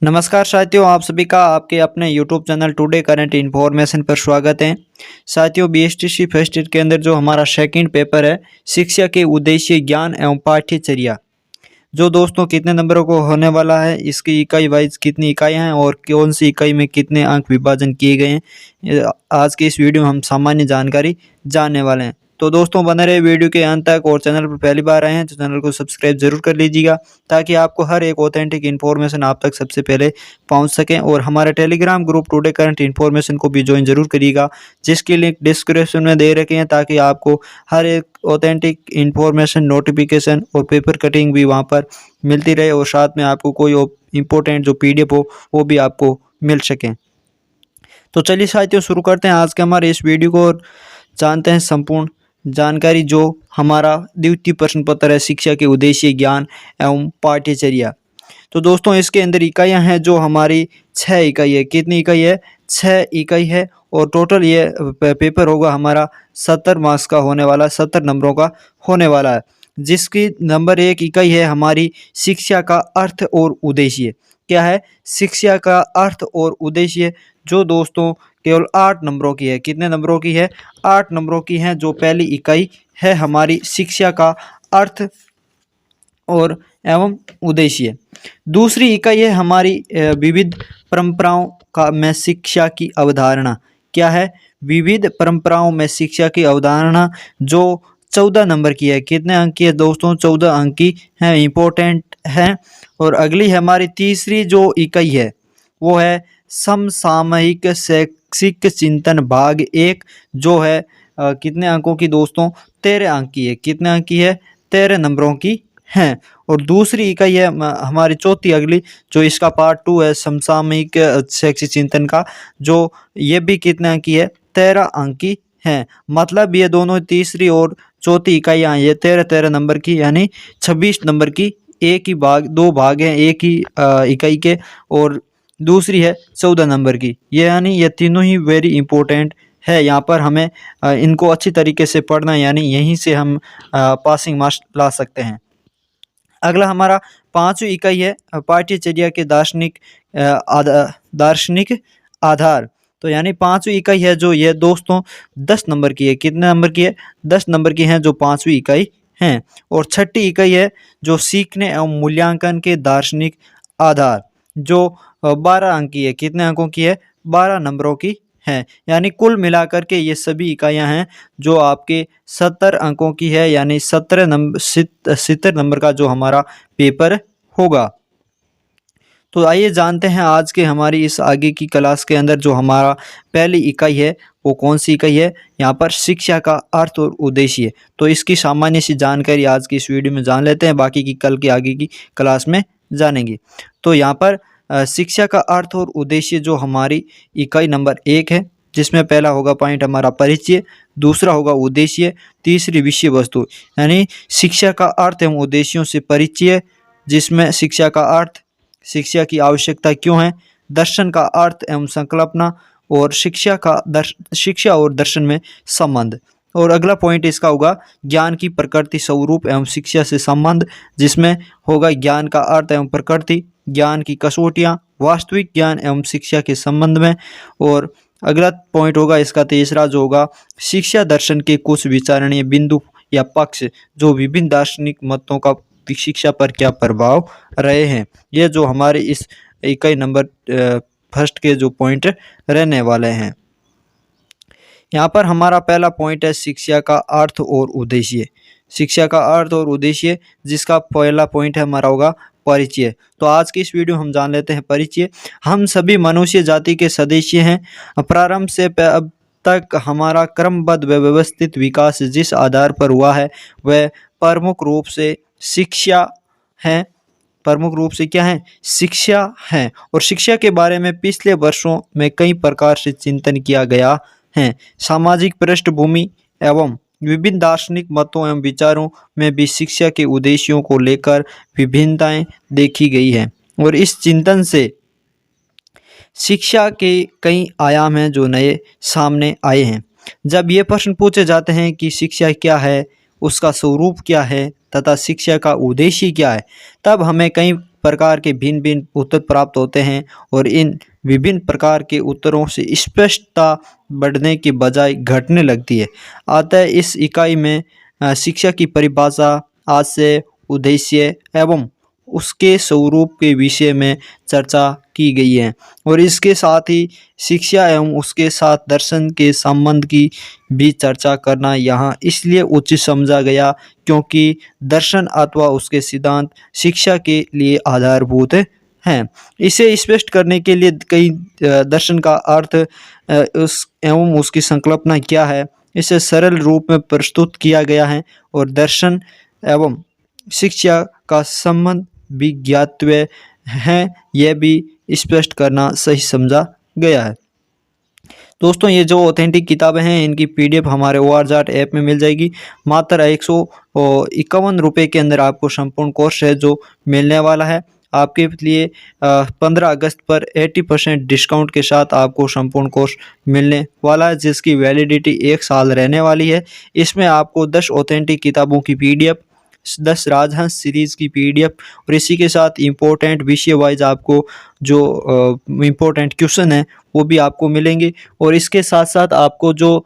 नमस्कार साथियों, आप सभी का आपके अपने YouTube channel today current information पर स्वागत है। साथियों, बीएसटीसी फर्स्ट ईयर के अंदर जो हमारा सेकंड पेपर है, शिक्षा के उद्देश्य, ज्ञान एवं पाठ्यचर्या, जो दोस्तों कितने नंबरों को होने वाला है, इसकी इकाई वाइज कितनी इकाइयाँ हैं और कौन सी इकाई में कितने अंक विभाजन किए गए हैं, आज की इस वीडियो में हम सामान्य जानकारी जानने वाले हैं। तो दोस्तों बने रहे वीडियो के अंत तक, और चैनल पर पहली बार आए हैं तो चैनल को सब्सक्राइब जरूर कर लीजिएगा, ताकि आपको हर एक ऑथेंटिक इन्फॉर्मेशन आप तक सबसे पहले पहुंच सकें। और हमारे Telegram group today current information को भी ज्वाइन जरूर करिएगा, जिसकी लिंक डिस्क्रिप्शन में दे रखे हैं, ताकि आपको हर एक ऑथेंटिक इन्फॉर्मेशन, नोटिफिकेशन और पेपर कटिंग भी वहां पर मिलती रहे, और साथ में आपको कोई इम्पोर्टेंट जो PDF हो वो भी आपको मिल सके। तो चलिए साथियों, शुरू करते हैं आज के हमारे इस वीडियो को और जानते हैं संपूर्ण जानकारी, जो हमारा द्वितीय प्रश्न पत्र है, शिक्षा के उद्देश्य, ज्ञान एवं पाठ्यचर्या। तो दोस्तों इसके अंदर इकाइयां हैं जो हमारी 6 इकाई है। कितनी इकाई है? 6 इकाई है। और टोटल ये पेपर होगा हमारा 70 मार्क्स का होने वाला, 70 नंबरों का होने वाला है, जिसकी नंबर 1 इकाई है हमारी शिक्षा का अर्थ और उद्देश्य। क्या है? शिक्षा का अर्थ और उद्देश्य, जो दोस्तों केवल 8 नंबरों की है। कितने नंबरों की है? 8 नंबरों की है, जो पहली इकाई है हमारी शिक्षा का अर्थ और एवं उद्देश्य। दूसरी इकाई है हमारी विविध परंपराओं का में शिक्षा की अवधारणा। क्या है? विविध परंपराओं में शिक्षा की अवधारणा, जो 14 नंबर की है। कितने अंक की है दोस्तों? 14 अंक की है, इंपॉर्टेंट है। और अगली हमारी तीसरी जो इकाई है वो है समसामयिक शैक्षिक चिंतन भाग 1, जो है कितने अंकों की दोस्तों? 13 अंक की है। कितने अंक की है? 13 नंबरों की है। और दूसरी इकाई है हमारी चौथी अगली, जो इसका पार्ट 2 है समसामयिक शैक्षिक चिंतन का, जो ये भी कितने अंक की है? 13 अंक की है। मतलब ये दोनों तीसरी और चौथी इकाइयाँ ये 13-13 नंबर की, यानी 26 नंबर की। एक ही भाग, 2 भाग हैं एक ही इकाई के, और दूसरी है 14 नंबर की। ये यानी ये तीनों ही वेरी इंपॉर्टेंट है। यहाँ पर हमें इनको अच्छी तरीके से पढ़ना है, यानी यहीं से हम पासिंग मार्क्स ला सकते हैं। अगला हमारा 5वीं इकाई है पाठ्यचर्या के दार्शनिक आधार। तो यानी 5वीं इकाई है जो ये दोस्तों 10 नंबर की है। कितने नंबर की है? 10 नंबर की है, जो 5वीं इकाई है। और छठी इकाई है जो सीखने एवं मूल्यांकन के दार्शनिक आधार, जो 12 अंक की है। कितने अंकों की है? 12 नंबरों की है। यानी कुल मिलाकर के ये सभी इकाइयां हैं जो आपके 70 अंकों की है, यानी 70 नंबर का जो हमारा पेपर होगा। तो आइए जानते हैं आज के हमारी इस आगे की क्लास के अंदर जो हमारा पहली इकाई है वो कौन सी इकाई है। यहाँ पर शिक्षा का अर्थ और उद्देश्य। तो इसकी सामान्य सी जानकारी आज की इस वीडियो में जान लेते हैं, बाकी की कल की आगे की क्लास में जानेंगे। तो यहाँ पर शिक्षा का अर्थ और उद्देश्य जो हमारी इकाई नंबर 1 है, जिसमें पहला होगा पॉइंट हमारा परिचय, दूसरा होगा उद्देश्य, तीसरी विषय वस्तु। यानी शिक्षा का अर्थ एवं उद्देश्यों से परिचय, जिसमें शिक्षा का अर्थ, शिक्षा की आवश्यकता क्यों है, दर्शन का अर्थ एवं संकल्पना, और शिक्षा और दर्शन में संबंध। और अगला पॉइंट इसका होगा ज्ञान की प्रकृति, स्वरूप एवं शिक्षा से संबंध, जिसमें होगा ज्ञान का अर्थ एवं प्रकृति, ज्ञान की कसौटियाँ, वास्तविक ज्ञान एवं शिक्षा के संबंध में। और अगला पॉइंट होगा इसका तीसरा, जो होगा शिक्षा दर्शन के कुछ विचारणीय बिंदु या पक्ष, जो विभिन्न दार्शनिक मतों का शिक्षा पर क्या प्रभाव रहे हैं। ये जो हमारे इस इकाई नंबर फर्स्ट के जो पॉइंट रहने वाले हैं। यहाँ पर हमारा पहला पॉइंट है शिक्षा का अर्थ और उद्देश्य। शिक्षा का अर्थ और उद्देश्य, जिसका पहला पॉइंट है हमारा होगा परिचय। तो आज की इस वीडियो हम जान लेते हैं परिचय। हम सभी मनुष्य जाति के सदस्य हैं। प्रारंभ से अब तक हमारा क्रमबद्ध व व्यवस्थित विकास जिस आधार पर हुआ है वह प्रमुख रूप से शिक्षा है। प्रमुख रूप से क्या है? शिक्षा है। और शिक्षा के बारे में पिछले वर्षों में कई प्रकार से चिंतन किया गया है। सामाजिक पृष्ठभूमि एवं विभिन्न दार्शनिक मतों एवं विचारों में भी शिक्षा के उद्देश्यों को लेकर विभिन्नताएं देखी गई है। और इस चिंतन से शिक्षा के कई आयाम हैं जो नए सामने आए हैं। जब ये प्रश्न पूछे जाते हैं कि शिक्षा क्या है, उसका स्वरूप क्या है तथा शिक्षा का उद्देश्य क्या है, तब हमें कई प्रकार के भिन्न भिन्न उत्तर प्राप्त होते हैं और इन विभिन्न प्रकार के उत्तरों से स्पष्टता बढ़ने के बजाय घटने लगती है। अतः इस इकाई में शिक्षा की परिभाषा, आशय, उद्देश्य एवं उसके स्वरूप के विषय में चर्चा की गई है और इसके साथ ही शिक्षा एवं उसके साथ दर्शन के संबंध की भी चर्चा करना यहाँ इसलिए उचित समझा गया क्योंकि दर्शन अथवा उसके सिद्धांत शिक्षा के लिए आधारभूत हैं। इसे स्पष्ट करने के लिए कई दर्शन का अर्थ उस एवं उसकी संकल्पना क्या है, इसे सरल रूप में प्रस्तुत किया गया है और दर्शन एवं शिक्षा का संबंध विज्ञातव्य है, यह भी स्पष्ट करना सही समझा गया है। दोस्तों, ये जो ऑथेंटिक किताबें हैं इनकी PDF हमारे ORJAT ऐप में मिल जाएगी। मात्र 151 रुपये के अंदर आपको संपूर्ण कोर्स है जो मिलने वाला है। आपके लिए 15 अगस्त पर 80% डिस्काउंट के साथ आपको संपूर्ण कोर्स मिलने वाला है जिसकी वैलिडिटी 1 साल रहने वाली है। इसमें आपको 10 ऑथेंटिक किताबों की PDF, 10 राजहंस सीरीज की PDF और इसी के साथ इम्पोर्टेंट विषय वाइज आपको जो इम्पोर्टेंट क्वेश्चन है वो भी आपको मिलेंगे और इसके साथ साथ आपको जो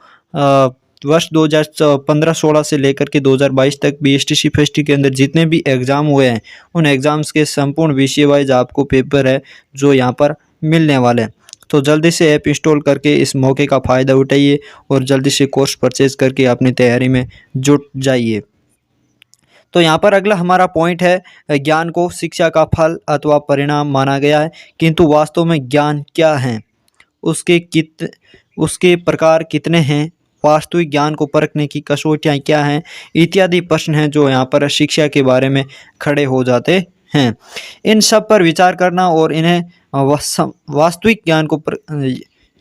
वर्ष 2015-16 से लेकर के 2022 तक BSTC फर्स्ट के अंदर जितने भी एग्ज़ाम हुए हैं उन एग्ज़ाम्स के संपूर्ण विषय वाइज आपको पेपर है जो यहाँ पर मिलने वाले हैं। तो जल्दी से ऐप इंस्टॉल करके इस मौके का फ़ायदा उठाइए और जल्दी से कोर्स परचेज करके अपनी तैयारी में जुट जाइए। तो यहाँ पर अगला हमारा पॉइंट है, ज्ञान को शिक्षा का फल अथवा परिणाम माना गया है, किंतु वास्तव में ज्ञान क्या है, उसके प्रकार कितने हैं, वास्तविक ज्ञान को परखने की कसौटियाँ क्या हैं, इत्यादि प्रश्न हैं जो यहाँ पर शिक्षा के बारे में खड़े हो जाते हैं। इन सब पर विचार करना और इन्हें वास्तविक ज्ञान को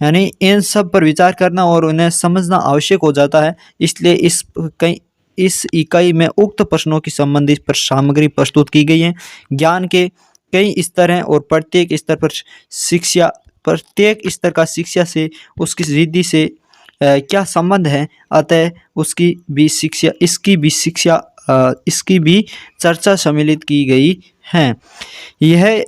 यानी इन सब पर विचार करना और उन्हें समझना आवश्यक हो जाता है। इसलिए इस इकाई में उक्त प्रश्नों की संबंधित पर सामग्री प्रस्तुत की गई है। ज्ञान के कई स्तर हैं और प्रत्येक स्तर का शिक्षा से उसकी रिद्धि से क्या संबंध है, अतः इसकी भी चर्चा सम्मिलित की गई है। यह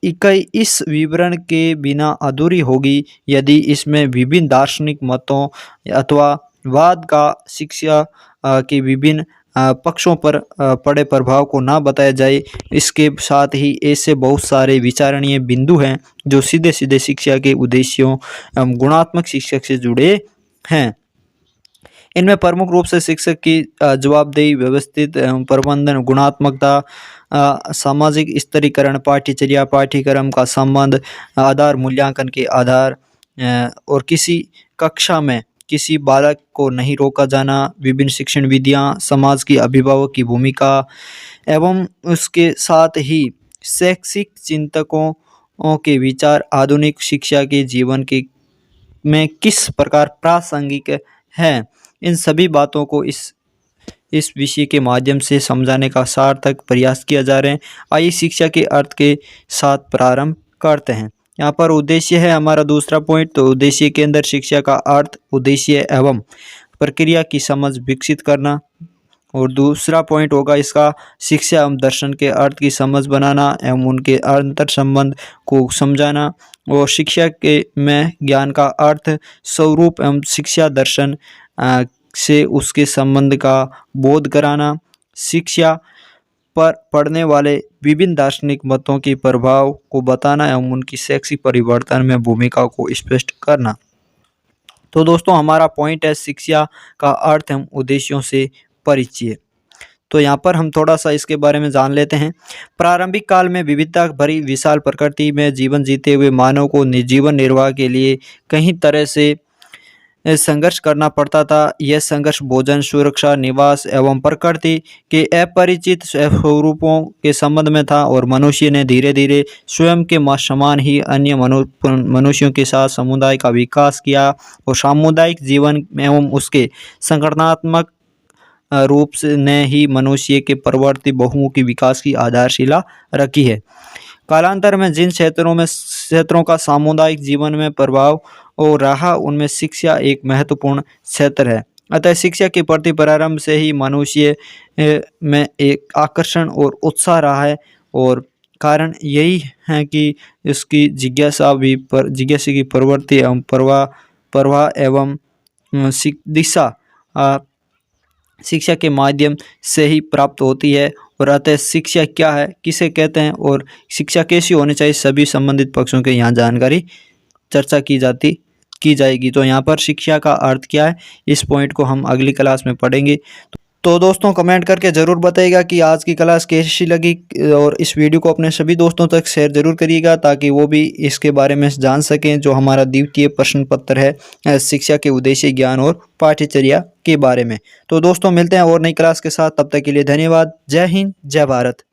इकाई इस विवरण के बिना अधूरी होगी यदि इसमें विभिन्न दार्शनिक मतों अथवा वाद का शिक्षा के विभिन्न पक्षों पर पड़े प्रभाव को ना बताया जाए। इसके साथ ही ऐसे बहुत सारे विचारणीय बिंदु हैं जो सीधे सीधे शिक्षा के उद्देश्यों एवं गुणात्मक शिक्षक से जुड़े हैं। इनमें प्रमुख रूप से शिक्षक की जवाबदेही, व्यवस्थित एवं प्रबंधन, गुणात्मकता, सामाजिक स्तरीकरण, पाठ्यचर्या, पाठ्यक्रम का संबंध, आधार मूल्यांकन के आधार और किसी कक्षा में किसी बालक को नहीं रोका जाना, विभिन्न शिक्षण विधियाँ, समाज की अभिभावक की भूमिका एवं उसके साथ ही शैक्षिक चिंतकों के विचार आधुनिक शिक्षा के जीवन में किस प्रकार प्रासंगिक है, इन सभी बातों को इस विषय के माध्यम से समझाने का सार्थक प्रयास किया जा रहा है। आइए शिक्षा के अर्थ के साथ प्रारंभ करते हैं। यहाँ पर उद्देश्य है हमारा दूसरा पॉइंट। तो उद्देश्य के अंदर शिक्षा का अर्थ, उद्देश्य एवं प्रक्रिया की समझ विकसित करना और दूसरा पॉइंट होगा इसका शिक्षा एवं दर्शन के अर्थ की समझ बनाना एवं उनके अंतर संबंध को समझाना और शिक्षा के में ज्ञान का अर्थ, स्वरूप एवं शिक्षा दर्शन से उसके संबंध का बोध कराना, शिक्षा पर पड़ने वाले विभिन्न दार्शनिक मतों के प्रभाव को बताना एवं उनकी शैक्षिक परिवर्तन में भूमिका को स्पष्ट करना। तो दोस्तों, हमारा पॉइंट है शिक्षा का अर्थ एवं उद्देश्यों से परिचय। तो यहाँ पर हम थोड़ा सा इसके बारे में जान लेते हैं। प्रारंभिक काल में विविधता भरी विशाल प्रकृति में जीवन जीते हुए मानव को जीवन निर्वाह के लिए कई तरह से संघर्ष करना पड़ता था। यह संघर्ष भोजन, सुरक्षा, निवास एवं प्रकृति के अपरिचित स्वरूपों के संबंध में था और मनुष्य ने धीरे धीरे स्वयं के समान ही अन्य मनुष्यों के साथ समुदाय का विकास किया और सामुदायिक जीवन एवं उसके संगठनात्मक रूप से ने ही मनुष्य के प्रवर्ती बहुमुखी विकास की आधारशिला रखी है। कालांतर में जिन क्षेत्रों का सामुदायिक जीवन में प्रभाव और रहा उनमें शिक्षा एक महत्वपूर्ण क्षेत्र है। अतः शिक्षा के प्रति प्रारंभ से ही मनुष्य में एक आकर्षण और उत्साह रहा है और कारण यही है कि इसकी जिज्ञासा की प्रवृत्ति एवं प्रवाह एवं दिशा शिक्षा के माध्यम से ही प्राप्त होती है। और अतः शिक्षा क्या है, किसे कहते हैं और शिक्षा कैसी होनी चाहिए, सभी संबंधित पक्षों के यहाँ जानकारी चर्चा की जाएगी। तो यहाँ पर शिक्षा का अर्थ क्या है, इस पॉइंट को हम अगली क्लास में पढ़ेंगे। तो दोस्तों कमेंट करके ज़रूर बताइएगा कि आज की क्लास कैसी लगी, और इस वीडियो को अपने सभी दोस्तों तक शेयर ज़रूर करिएगा ताकि वो भी इसके बारे में जान सकें, जो हमारा द्वितीय प्रश्न पत्र है शिक्षा के उद्देश्य, ज्ञान और पाठ्यचर्या के बारे में। तो दोस्तों मिलते हैं और नई क्लास के साथ, तब तक के लिए धन्यवाद। जय हिंद, जय भारत।